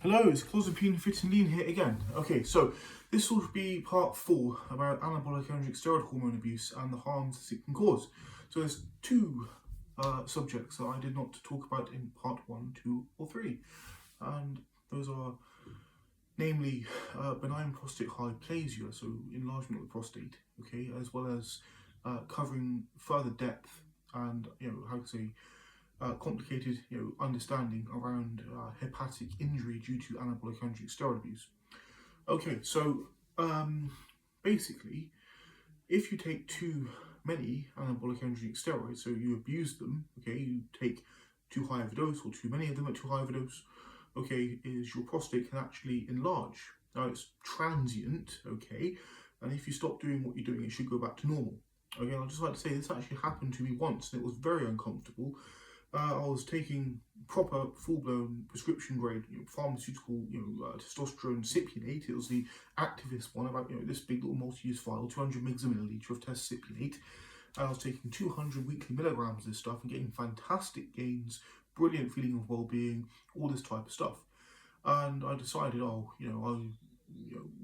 Hello, it's Clozapine Fit and Lean here again. Okay, so this will be part 4 about anabolic androgenic steroid hormone abuse and the harms it can cause. So there's two subjects that I did not talk about in part 1, 2 or 3. And those are namely benign prostate hyperplasia, so enlargement of the prostate, okay, as well as covering further depth and, how to say, complicated, understanding around hepatic injury due to anabolic androgenic steroid abuse. Okay, so basically, if you take too many anabolic androgenic steroids, so you abuse them, okay, you take too high of a dose or too many of them at too high of a dose, okay, is your prostate can actually enlarge. Now it's transient, okay, and if you stop doing what you're doing, it should go back to normal. Okay, I'd just like to say this actually happened to me once, and it was very uncomfortable. I was taking proper, full-blown prescription-grade, pharmaceutical, testosterone cypionate. It was the activist one, about this big little multi-use vial, 200 mg a milliliter of test cypionate. I was taking 200 weekly milligrams of this stuff and getting fantastic gains, brilliant feeling of well-being, all this type of stuff. And I decided, I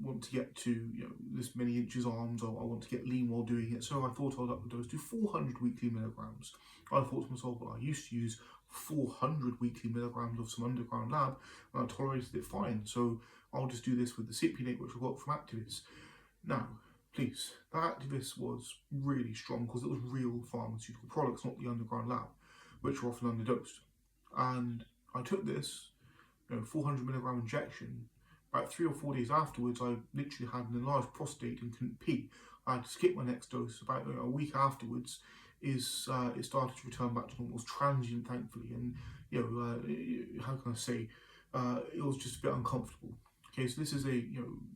want to get to this many inches arms, or I want to get lean while doing it. So I thought I'd up the dose to 400 weekly milligrams. I thought to myself, well, I used to use 400 weekly milligrams of some underground lab, and I tolerated it fine. So I'll just do this with the cypionate, which I got from Activist. Now, please, the Activist was really strong because it was real pharmaceutical products, not the underground lab, which are often underdosed. And I took this, 400 milligram injection. About 3 or 4 days afterwards, I literally had an enlarged prostate and couldn't pee. I had to skip my next dose. About a week afterwards, it started to return back to normal. It was transient, thankfully, and how can I say, it was just a bit uncomfortable. Okay, so this is a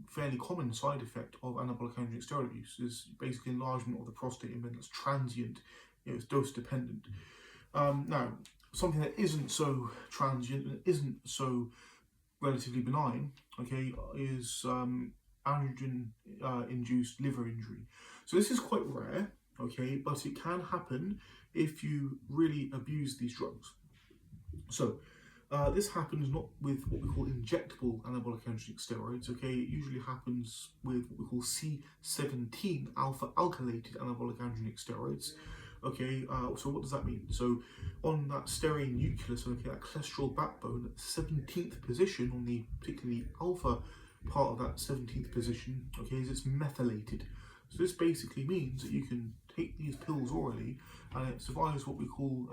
fairly common side effect of anabolic androgenic steroid abuse. Is basically enlargement of the prostate, and then it's transient. It's dose dependent. Now, something that isn't so transient and isn't so relatively benign, okay, is androgen-induced liver injury. So this is quite rare, okay, but it can happen if you really abuse these drugs. So this happens not with what we call injectable anabolic androgenic steroids, okay, it usually happens with what we call C17 alpha alkylated anabolic androgenic steroids. Okay, so what does that mean? So on that sterane nucleus, okay, that cholesterol backbone, at the 17th position, on the particularly alpha part of that 17th position, okay, is it's methylated. So this basically means that you can take these pills orally, and it survives what we call,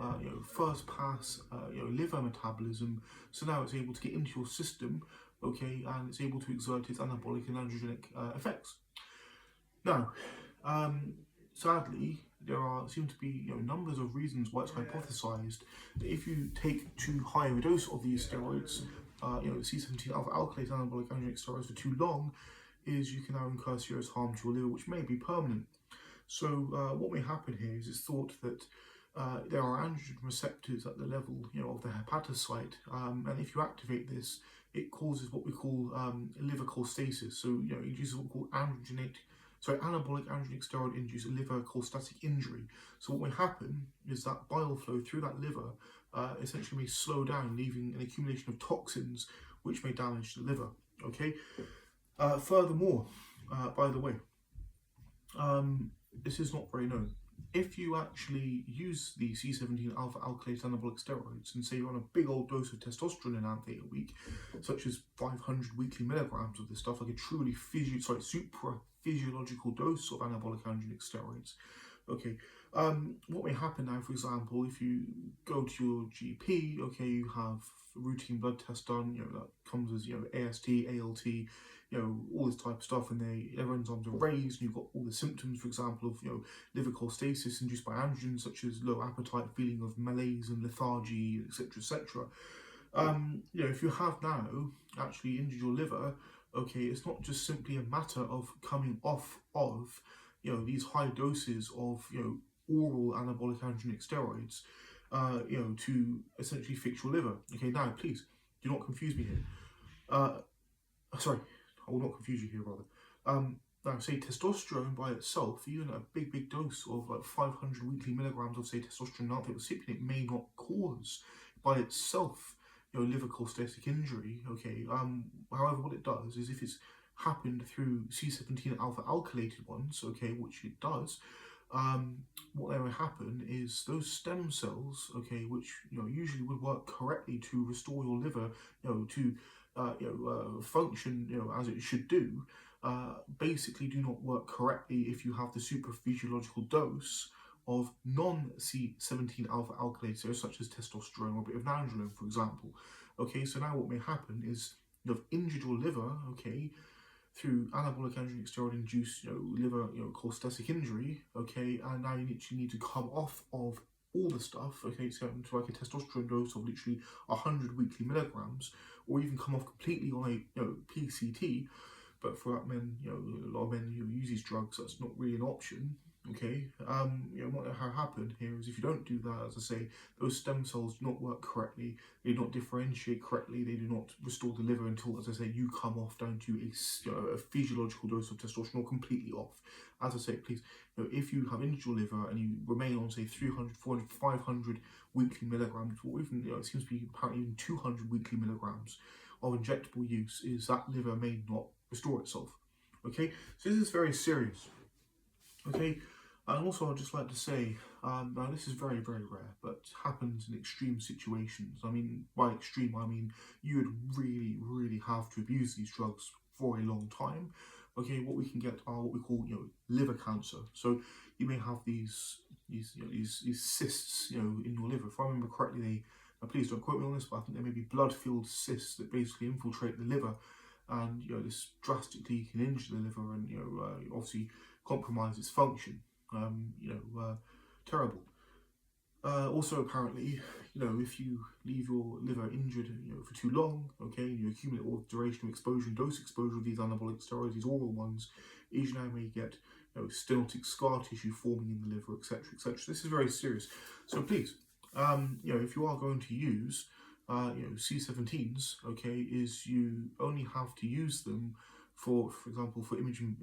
first pass, liver metabolism. So now it's able to get into your system, okay, and it's able to exert its anabolic and androgenic effects. Now, sadly, there seem to be numbers of reasons why it's hypothesized that if you take too high of a dose of these steroids, C17 alpha alkylate anabolic androgenic steroids for too long, is you can now incur serious harm to your liver, which may be permanent. So what may happen here is it's thought that there are androgen receptors at the level of the hepatocyte, and if you activate this, it causes what we call liver cholestasis. So it induces what we call anabolic androgenic steroid induced liver cholestatic injury. So what may happen is that bile flow through that liver essentially may slow down, leaving an accumulation of toxins which may damage the liver. Okay. Furthermore, by the way, this is not very known. If you actually use the C17 alpha alkylate anabolic steroids and say you're on a big old dose of testosterone and anthate a week, such as 500 weekly milligrams of this stuff, like a truly super physiological dose of anabolic androgenic steroids, okay, what may happen now, for example, if you go to your GP, okay, you have a routine blood test done, that comes as, AST, ALT, all this type of stuff, and their enzymes are raised, and you've got all the symptoms, for example, of, liver cholestasis induced by androgens, such as low appetite, feeling of malaise and lethargy, etc., etc. If you have now actually injured your liver, okay, it's not just simply a matter of coming off of, these high doses of, oral anabolic androgenic steroids, to essentially fix your liver. Okay, now please do not confuse me here. Sorry, I will not confuse you here, rather. Now, say testosterone by itself, even a big dose of like 500 weekly milligrams of, say, testosterone alpha cypionate may not cause by itself, liver cholestatic injury. Okay, however, what it does is if it's happened through C17 alpha alkylated ones, okay, which it does, what will happen is those stem cells, okay, which usually would work correctly to restore your liver, to function, as it should do, basically do not work correctly if you have the supraphysiological dose of non-C17 alpha alkylators such as testosterone or a bit of nandrolone, for example. Okay, so now what may happen is you've injured your liver, okay, through anabolic androgenic steroid induced liver cholestatic injury, okay, and now you need to come off of all the stuff, okay, so to like a testosterone dose of literally 100 weekly milligrams, or even come off completely on a PCT. But for that men, a lot of men who use these drugs, that's not really an option. Okay, what will happen here is if you don't do that, as I say, those stem cells do not work correctly, they do not differentiate correctly, they do not restore the liver until, as I say, you come off down to a physiological dose of testosterone or completely off. As I say, please, if you have injured your liver and you remain on, say, 300, 400, 500 weekly milligrams, or even, it seems to be apparently even 200 weekly milligrams of injectable use, is that liver may not restore itself. Okay, so this is very serious. Okay, and also I'd just like to say, now this is very, very rare, but happens in extreme situations. I mean, by extreme, I mean you would really, really have to abuse these drugs for a long time. Okay, what we can get are what we call, liver cancer. So you may have these cysts, in your liver. If I remember correctly, please don't quote me on this, but I think there may be blood-filled cysts that basically infiltrate the liver, and this drastically can injure the liver and obviously compromise its function. Terrible. Also, apparently, if you leave your liver injured, for too long, okay, and you accumulate all the duration of exposure and dose exposure of these anabolic steroids, these oral ones, you now may get, stenotic scar tissue forming in the liver, etc., etc. This is very serious. So please, if you are going to use, C17s, okay, is you only have to use them for example, for imaging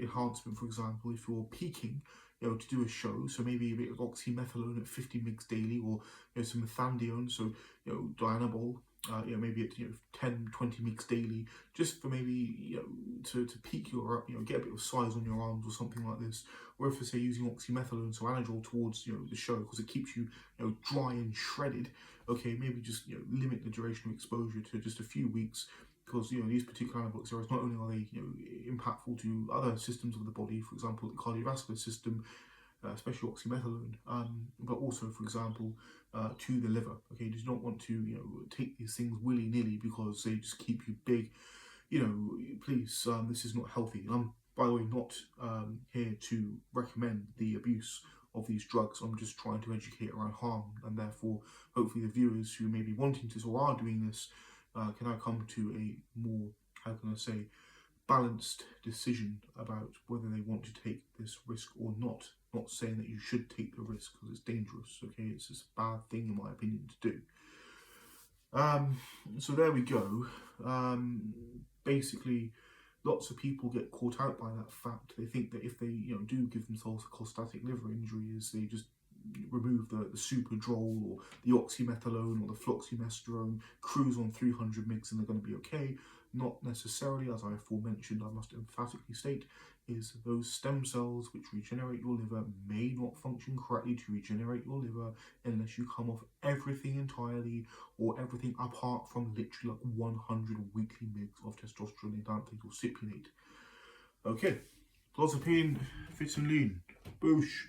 enhancement, for example, if you're peaking, to do a show, so maybe a bit of oxymethylone at 50 mg daily, or some methandione, so dianabol, maybe at 10, 20 mg daily, just for maybe to peak your get a bit of size on your arms or something like this. Or if, say, using oxymethylone, so anadrol towards the show, because it keeps you dry and shredded. Okay, maybe just limit the duration of exposure to just a few weeks, because these particular anabolic steroids, not only are they impactful to other systems of the body, for example the cardiovascular system, especially oxymethylone, but also, for example, to the liver. Okay, you do not want to take these things willy-nilly because they just keep you big. Please, this is not healthy. And I'm, by the way, not here to recommend the abuse of these drugs. I'm just trying to educate around harm, and therefore hopefully the viewers who may be wanting this or are doing this can now come to a more, how can I say, balanced decision about whether they want to take this risk or not. Not saying that you should take the risk because it's dangerous, okay? It's just a bad thing, in my opinion, to do. So there we go. Basically, lots of people get caught out by that fact. They think that if they do give themselves a cholestatic liver injury, is they just remove the superdrol or the oxymethylone or the floxymesterone, cruise on 300 mg and they're going to be okay. Not necessarily, as I aforementioned, I must emphatically state, is those stem cells which regenerate your liver may not function correctly to regenerate your liver unless you come off everything entirely, or everything apart from literally like 100 weekly mg of testosterone enanthate or cypionate. Okay, clozapine, fits and lean, boosh.